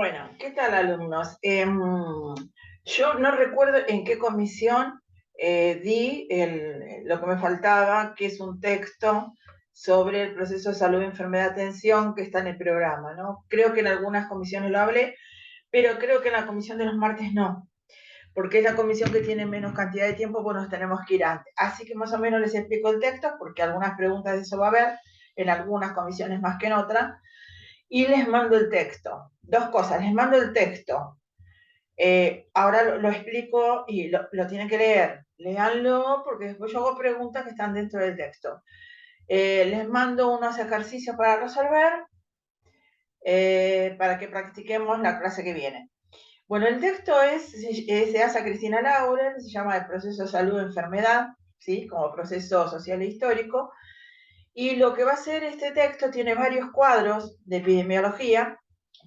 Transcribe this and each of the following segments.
Bueno, ¿qué tal, alumnos? Yo no recuerdo en qué comisión di lo que me faltaba, que es un texto sobre el proceso de salud, enfermedad, atención, que está en el programa, ¿no? Creo que en algunas comisiones lo hablé, pero creo que en la comisión de los martes no, porque es la comisión que tiene menos cantidad de tiempo, pues nos tenemos que ir antes. Así que más o menos les explico el texto, porque algunas preguntas de eso va a haber, en algunas comisiones más que en otras, y les mando el texto. Dos cosas, les mando el texto. Ahora lo explico y lo tienen que leer. Leanlo porque después yo hago preguntas que están dentro del texto. Les mando unos ejercicios para resolver para que practiquemos la clase que viene. Bueno, el texto se hace a Cristina Lauren, se llama el proceso de salud-enfermedad, ¿sí? Como proceso social e histórico. Y lo que va a hacer este texto tiene varios cuadros de epidemiología,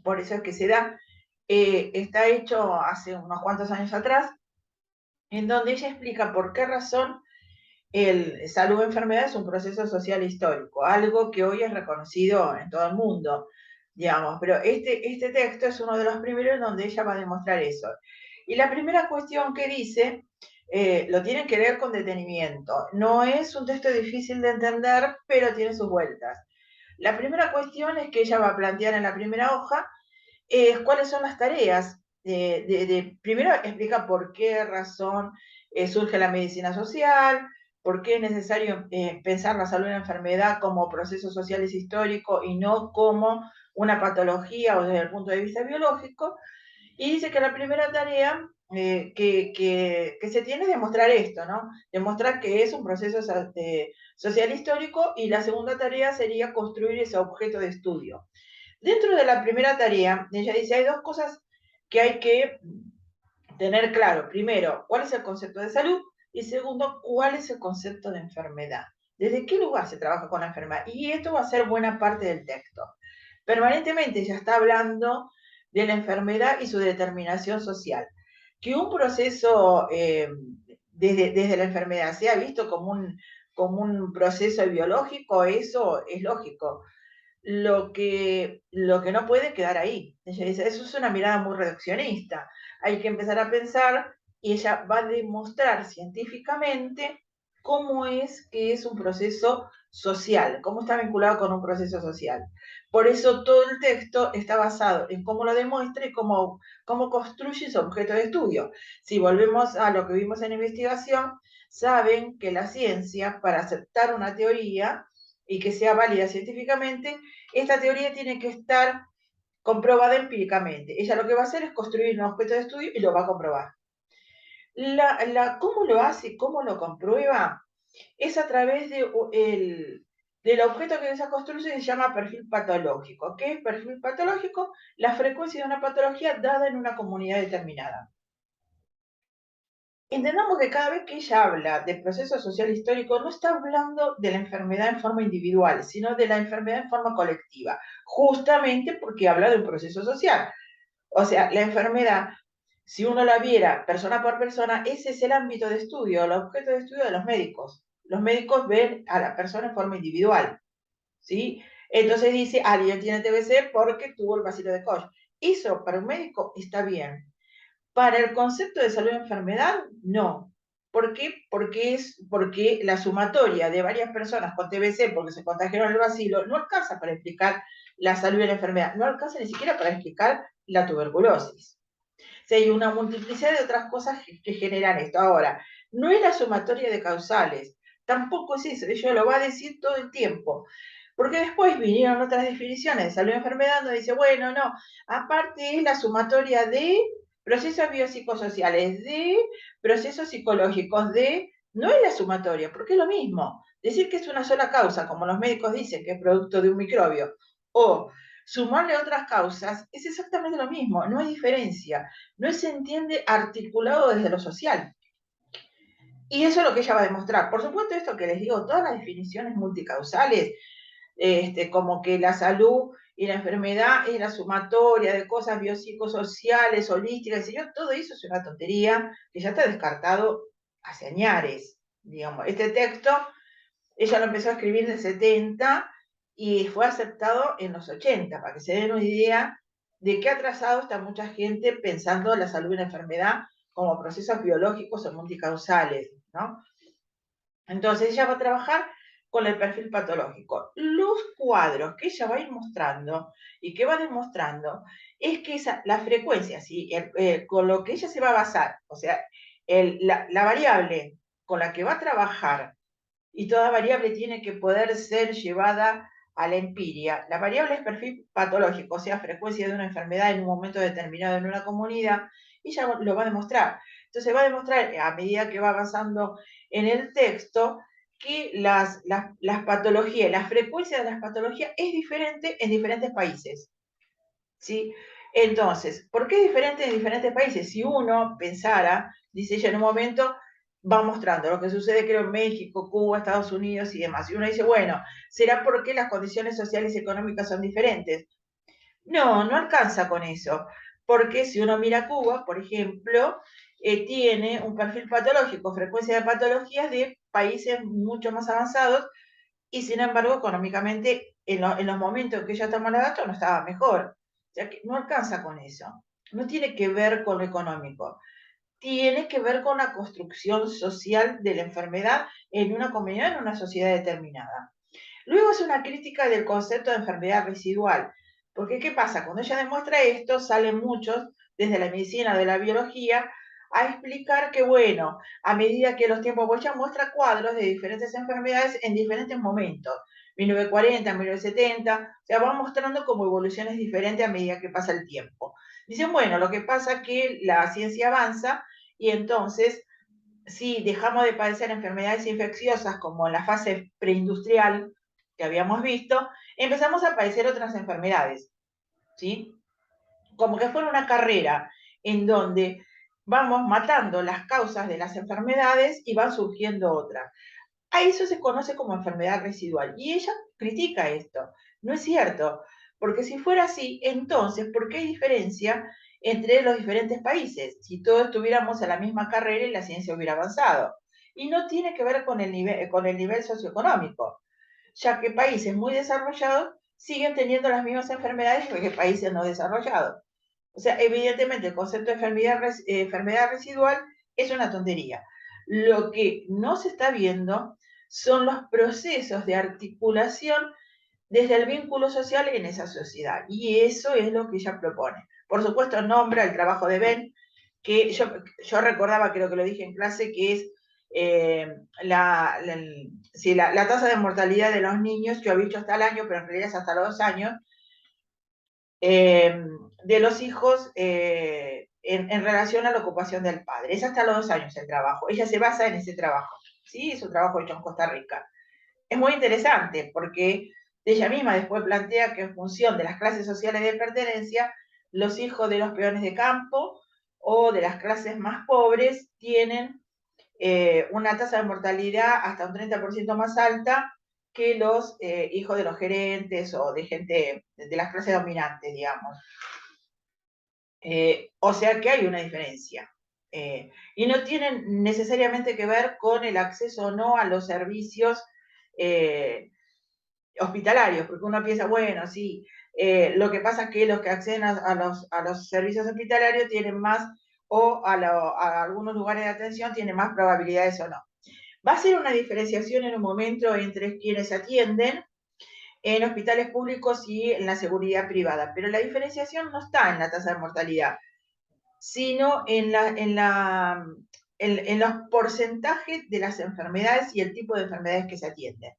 por eso es que se da. Está hecho hace unos cuantos años atrás, en donde ella explica por qué razón el salud-enfermedad es un proceso social histórico, algo que hoy es reconocido en todo el mundo, digamos, pero este texto es uno de los primeros donde ella va a demostrar eso. Y la primera cuestión que dice, lo tienen que leer con detenimiento, no es un texto difícil de entender, pero tiene sus vueltas. La primera cuestión es que ella va a plantear en la primera hoja cuáles son las tareas. Primero explica por qué razón surge la medicina social, por qué es necesario pensar la salud y la enfermedad como procesos sociales históricos y no como una patología o desde el punto de vista biológico. Y dice que la primera tarea que se tiene es demostrar esto, ¿no? Demostrar que es un proceso social histórico, y la segunda tarea sería construir ese objeto de estudio. Dentro de la primera tarea, ella dice, hay dos cosas que hay que tener claro. Primero, ¿cuál es el concepto de salud? Y segundo, ¿cuál es el concepto de enfermedad? ¿Desde qué lugar se trabaja con la enfermedad? Y esto va a ser buena parte del texto. Permanentemente ella está hablando de la enfermedad y su determinación social. Que un proceso desde la enfermedad sea visto como un proceso biológico, eso es lógico. Lo que no puede quedar ahí. Ella dice, eso es una mirada muy reduccionista. Hay que empezar a pensar, y ella va a demostrar científicamente cómo es que es un proceso social, cómo está vinculado con un proceso social. Por eso todo el texto está basado en cómo lo demuestra y cómo construye su objeto de estudio. Si volvemos a lo que vimos en investigación, saben que la ciencia, para aceptar una teoría y que sea válida científicamente, esta teoría tiene que estar comprobada empíricamente. Ella lo que va a hacer es construir un objeto de estudio y lo va a comprobar. ¿Cómo lo hace? ¿Cómo lo comprueba? Es a través del objeto que ella construye, se llama perfil patológico. ¿Qué es perfil patológico? La frecuencia de una patología dada en una comunidad determinada. Entendamos que cada vez que ella habla de proceso social histórico, no está hablando de la enfermedad en forma individual, sino de la enfermedad en forma colectiva, justamente porque habla de un proceso social. O sea, la enfermedad, si uno la viera persona por persona, ese es el ámbito de estudio, el objeto de estudio de los médicos. Los médicos ven a la persona en forma individual, ¿sí? Entonces dice, alguien tiene TBC porque tuvo el bacilo de Koch. Eso para un médico está bien. Para el concepto de salud y enfermedad, no. ¿Por qué? Porque la sumatoria de varias personas con TBC porque se contagiaron el bacilo no alcanza para explicar la salud y la enfermedad, no alcanza ni siquiera para explicar la tuberculosis. O sea, hay una multiplicidad de otras cosas que generan esto. Ahora, no es la sumatoria de causales, tampoco es eso, ella lo va a decir todo el tiempo. Porque después vinieron otras definiciones de salud y enfermedad donde dice, bueno, no, aparte es la sumatoria de procesos biopsicosociales, de procesos psicológicos, no es la sumatoria, porque es lo mismo. Decir que es una sola causa, como los médicos dicen, que es producto de un microbio, o sumarle otras causas, es exactamente lo mismo, no hay diferencia, no se entiende articulado desde lo social. Y eso es lo que ella va a demostrar. Por supuesto, esto que les digo, todas las definiciones multicausales, como que la salud y la enfermedad es la sumatoria de cosas biopsicosociales, holísticas, y todo eso es una tontería que ya está descartado hace añares. Digamos, este texto, ella lo empezó a escribir en el 70 y fue aceptado en los 80, para que se den una idea de qué atrasado está mucha gente pensando la salud y la enfermedad como procesos biológicos o multicausales, ¿no? Entonces ella va a trabajar con el perfil patológico. Los cuadros que ella va a ir mostrando y que va demostrando es que la frecuencia, ¿sí? Con lo que ella se va a basar, o sea, la variable con la que va a trabajar, y toda variable tiene que poder ser llevada a la empiria. La variable es perfil patológico, o sea, frecuencia de una enfermedad en un momento determinado en una comunidad, y ella lo va a demostrar. Entonces va a demostrar, a medida que va avanzando en el texto, que las patologías, la frecuencia de las patologías es diferente en diferentes países, ¿sí? Entonces, ¿por qué es diferente en diferentes países? Si uno pensara, dice ella en un momento, va mostrando lo que sucede, creo, en México, Cuba, Estados Unidos y demás. Y uno dice, bueno, ¿será porque las condiciones sociales y económicas son diferentes? No, no alcanza con eso, porque si uno mira Cuba, por ejemplo, tiene un perfil patológico, frecuencia de patologías de países mucho más avanzados y sin embargo económicamente en los momentos en que ella toma los datos no estaba mejor. O sea que no alcanza con eso. No tiene que ver con lo económico, tiene que ver con la construcción social de la enfermedad en una comunidad, en una sociedad determinada. Luego es una crítica del concepto de enfermedad residual, porque ¿qué pasa? Cuando ella demuestra esto, salen muchos, desde la medicina, de la biología, a explicar que, bueno, a medida que los tiempos, pues ella muestra cuadros de diferentes enfermedades en diferentes momentos, 1940, 1970, o sea, va mostrando como evoluciones diferentes a medida que pasa el tiempo. Dicen, bueno, lo que pasa es que la ciencia avanza y entonces si dejamos de padecer enfermedades infecciosas como en la fase preindustrial que habíamos visto, empezamos a padecer otras enfermedades, ¿sí? Como que fuera una carrera en donde vamos matando las causas de las enfermedades y van surgiendo otras. A eso se conoce como enfermedad residual. Y ella critica esto. No es cierto, porque si fuera así, entonces, ¿por qué hay diferencia entre los diferentes países? Si todos estuviéramos en la misma carrera y la ciencia hubiera avanzado. Y no tiene que ver con el nivel socioeconómico, ya que países muy desarrollados siguen teniendo las mismas enfermedades que países no desarrollados. O sea, evidentemente el concepto de enfermedad residual es una tontería. Lo que no se está viendo son los procesos de articulación desde el vínculo social en esa sociedad. Y eso es lo que ella propone. Por supuesto, nombra el trabajo de Ben, que yo recordaba, creo que lo dije en clase, que es la tasa de mortalidad de los niños, yo había dicho hasta el año, pero en realidad es hasta los 2 años, de los hijos en relación a la ocupación del padre. Es hasta los 2 años el trabajo. Ella se basa en ese trabajo. ¿Sí? Es un trabajo hecho en Costa Rica. Es muy interesante porque ella misma después plantea que en función de las clases sociales de pertenencia, los hijos de los peones de campo o de las clases más pobres tienen una tasa de mortalidad hasta un 30% más alta que los hijos de los gerentes o de gente de las clases dominantes, digamos. O sea que hay una diferencia. Y no tienen necesariamente que ver con el acceso o no a los servicios hospitalarios, porque uno piensa, bueno, sí, lo que pasa es que los que acceden a los servicios hospitalarios tienen más, o a algunos lugares de atención tienen más probabilidades o no. Va a ser una diferenciación en un momento entre quienes atienden en hospitales públicos y en la seguridad privada, pero la diferenciación no está en la tasa de mortalidad, sino en los porcentajes de las enfermedades y el tipo de enfermedades que se atienden.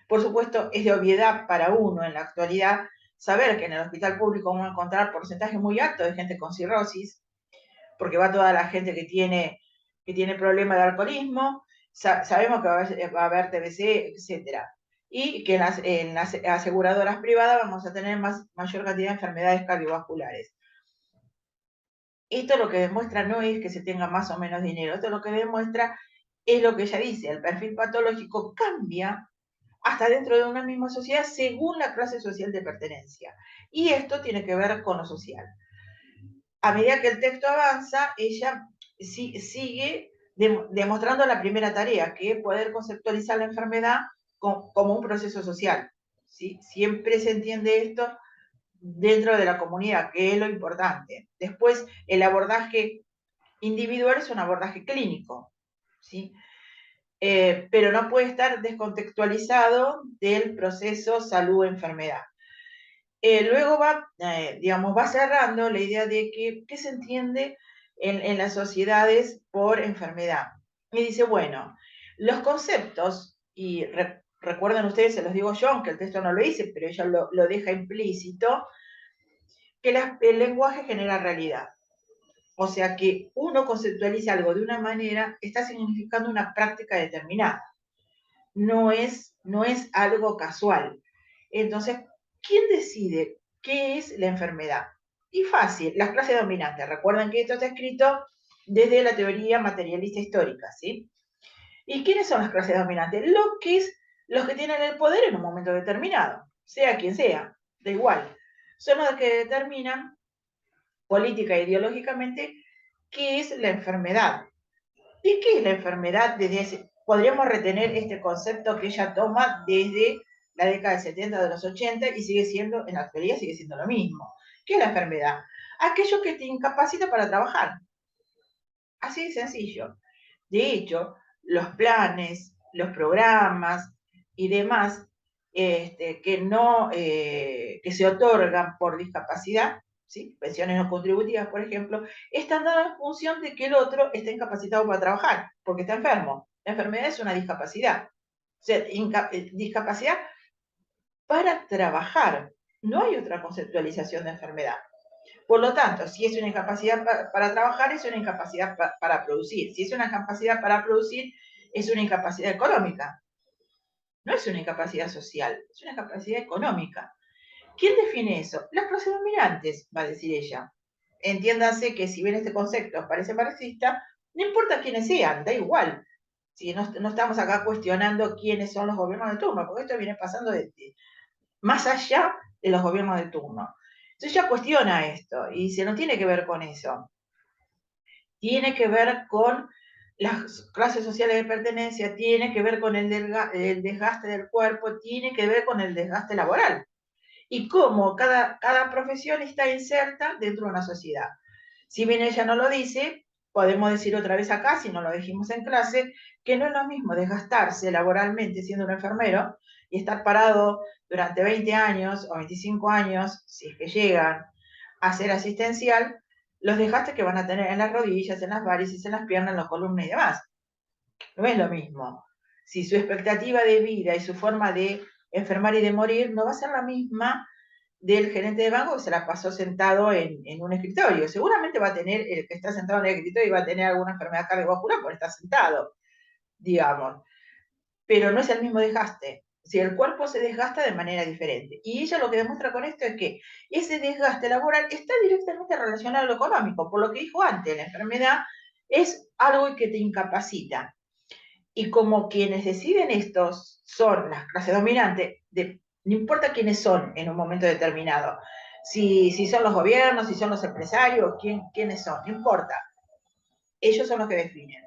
Por supuesto, es de obviedad para uno en la actualidad saber que en el hospital público vamos a encontrar porcentajes muy altos de gente con cirrosis, porque va toda la gente que tiene problemas de alcoholismo, sabemos que va a haber TBC, etcétera. Y que en las aseguradoras privadas vamos a tener mayor cantidad de enfermedades cardiovasculares. Esto lo que demuestra no es que se tenga más o menos dinero, esto lo que demuestra es lo que ella dice, el perfil patológico cambia hasta dentro de una misma sociedad según la clase social de pertenencia. Y esto tiene que ver con lo social. A medida que el texto avanza, ella sigue demostrando la primera tarea, que es poder conceptualizar la enfermedad como un proceso social. ¿Sí? Siempre se entiende esto dentro de la comunidad, que es lo importante. Después, el abordaje individual es un abordaje clínico, ¿sí? Pero no puede estar descontextualizado del proceso salud-enfermedad. Luego digamos, va cerrando la idea de qué se entiende en las sociedades por enfermedad. Y dice, bueno, los conceptos, y recuerden ustedes, se los digo yo, aunque el texto no lo dice, pero ella lo deja implícito, que el lenguaje genera realidad. O sea que uno conceptualiza algo de una manera, está significando una práctica determinada. No es algo casual. Entonces, ¿quién decide qué es la enfermedad? Y fácil, las clases dominantes. Recuerden que esto está escrito desde la teoría materialista histórica, ¿sí? ¿Y quiénes son las clases dominantes? Los que tienen el poder en un momento determinado, sea quien sea, da igual. Son los que determinan política e ideológicamente qué es la enfermedad. ¿Y qué es la enfermedad? Podríamos retener este concepto que ella toma desde la década del 70, de los 80, y sigue siendo, en la actualidad sigue siendo lo mismo. ¿Qué es la enfermedad? Aquello que te incapacita para trabajar. Así de sencillo. De hecho, los planes, los programas y demás que se otorgan por discapacidad, ¿sí? Pensiones no contributivas, por ejemplo, están dadas en función de que el otro está incapacitado para trabajar, porque está enfermo. La enfermedad es una discapacidad. O sea, discapacidad para trabajar. No hay otra conceptualización de enfermedad. Por lo tanto, si es una incapacidad para trabajar, es una incapacidad para producir. Si es una incapacidad para producir, es una incapacidad económica. No es una incapacidad social, es una incapacidad económica. ¿Quién define eso? Las clases dominantes, va a decir ella. Entiéndase que si bien este concepto parece marxista, no importa quiénes sean, da igual. Si no estamos acá cuestionando quiénes son los gobiernos de turno, porque esto viene pasando más allá de los gobiernos de turno. Entonces ella cuestiona esto y dice, no tiene que ver con eso. Tiene que ver con las clases sociales de pertenencia, tiene que ver con el desgaste del cuerpo, tiene que ver con el desgaste laboral. Y cómo cada profesión está inserta dentro de una sociedad. Si bien ella no lo dice, podemos decir otra vez acá, si no lo dijimos en clase, que no es lo mismo desgastarse laboralmente siendo un enfermero y estar parado durante 20 años o 25 años, si es que llegan a ser asistencial, los desgastes que van a tener en las rodillas, en las varices, en las piernas, en la columna y demás. No es lo mismo. Si su expectativa de vida y su forma de enfermar y de morir no va a ser la misma del gerente de banco que se la pasó sentado en un escritorio. Seguramente va a tener, el que está sentado en el escritorio y va a tener alguna enfermedad cardiovascular por estar sentado, digamos. Pero no es el mismo desgaste. Si el cuerpo se desgasta de manera diferente. Y ella lo que demuestra con esto es que ese desgaste laboral está directamente relacionado a lo económico, por lo que dijo antes, la enfermedad es algo que te incapacita. Y como quienes deciden estos son las clases dominantes, no importa quiénes son en un momento determinado, si son los gobiernos, si son los empresarios, quiénes son, no importa. Ellos son los que definen.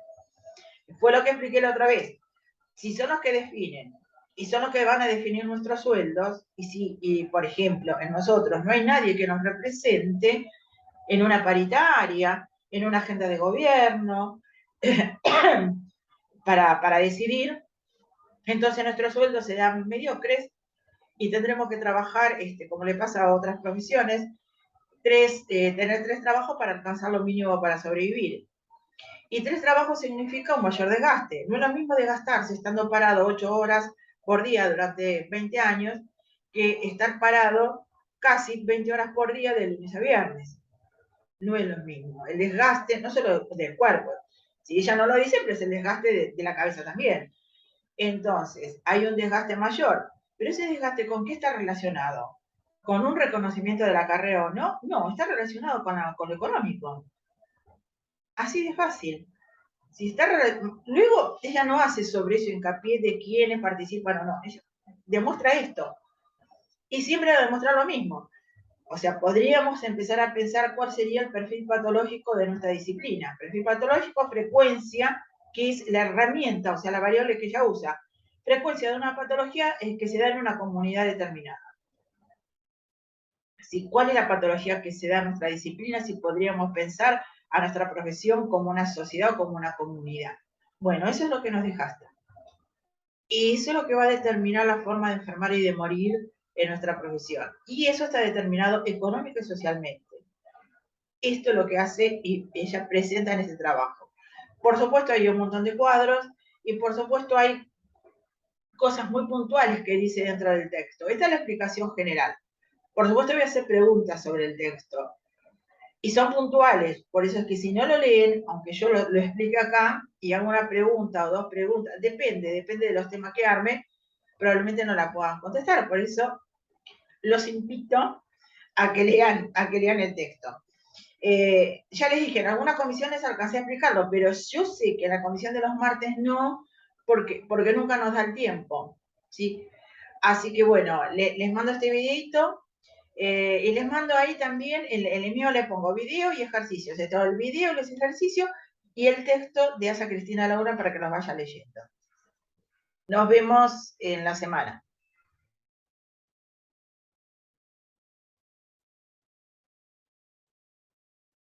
Fue lo que expliqué la otra vez. Si son los que definen y son los que van a definir nuestros sueldos, y por ejemplo, en nosotros no hay nadie que nos represente en una paritaria, en una agenda de gobierno, para decidir, entonces nuestros sueldos serán mediocres y tendremos que trabajar, como le pasa a otras profesiones, tener 3 trabajos para alcanzar lo mínimo para sobrevivir. Y 3 trabajos significa un mayor desgaste. No es lo mismo desgastarse estando parado 8 horas por día durante 20 años que estar parado casi 20 horas por día de lunes a viernes. No es lo mismo. El desgaste, no solo del cuerpo, si ella no lo dice, pero es el desgaste de la cabeza también. Entonces, hay un desgaste mayor, pero ese desgaste ¿con qué está relacionado? ¿Con un reconocimiento de la carrera o no? No, está relacionado con lo económico. Así de fácil. Si está Luego, ella no hace sobre eso hincapié de quiénes participan o no. Ella demuestra esto. Y siempre va a demostrar lo mismo. O sea, podríamos empezar a pensar cuál sería el perfil patológico de nuestra disciplina. Perfil patológico, frecuencia, que es la herramienta, o sea, la variable que ella usa. Frecuencia de una patología es que se da en una comunidad determinada. si cuál es la patología que se da en nuestra disciplina, si podríamos pensar a nuestra profesión como una sociedad o como una comunidad. Bueno, eso es lo que nos dejaste. Y eso es lo que va a determinar la forma de enfermar y de morir en nuestra profesión. Y eso está determinado económica y socialmente. Esto es lo que hace y ella presenta en este trabajo. Por supuesto hay un montón de cuadros y por supuesto hay cosas muy puntuales que dice dentro del texto. Esta es la explicación general. Por supuesto voy a hacer preguntas sobre el texto. Y son puntuales, por eso es que si no lo leen, aunque yo lo explique acá y hago una pregunta o dos preguntas, depende de los temas que arme, probablemente no la puedan contestar. Por eso los invito a que lean el texto. Ya les dije, en algunas comisiones alcancé a explicarlo, pero yo sé que en la comisión de los martes no, porque nunca nos da el tiempo, ¿sí? Así que bueno, les mando este videito y les mando ahí también, en el mío le pongo video y ejercicios, todo el video, los ejercicios y el texto de Asa Cristina Laura para que los vaya leyendo. Nos vemos en la semana.